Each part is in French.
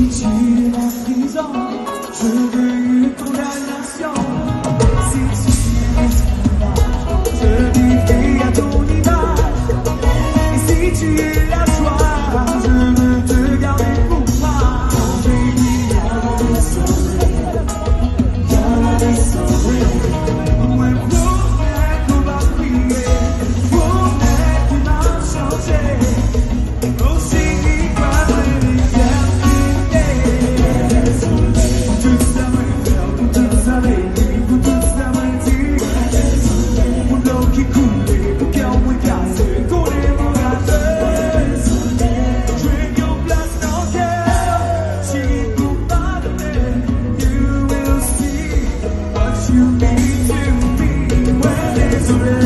Si tu es la prison, je veux une condamnation. Si tu es l'esclavage, je vivrai à ton image. Et si tu es la joie, je veux te garder pour moi. Oh baby, gotta be sorry, gotta be sorry. Ouais, promets qu'on va prier, promets qu'il m'a changé. Aussi qu'il croise l'éternité. Tout ça m'énerve, tout ça m'énerve, tout ça m'énerve. Mon eau qui coule, mon cœur moins cassé, qu'on est mon gâteau. Je veux qu'on place dans le cœur, si vous pardonnez, you will see what you mean to me. Ouais, désolé.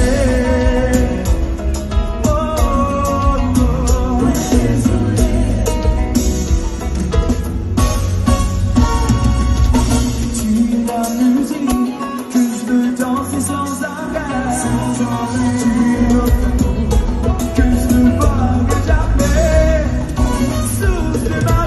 Oh, ouais, désolé. Tu es la musique que je veux danser sans arrêt. Tu es notre amour que je ne vois jamais. Source de ma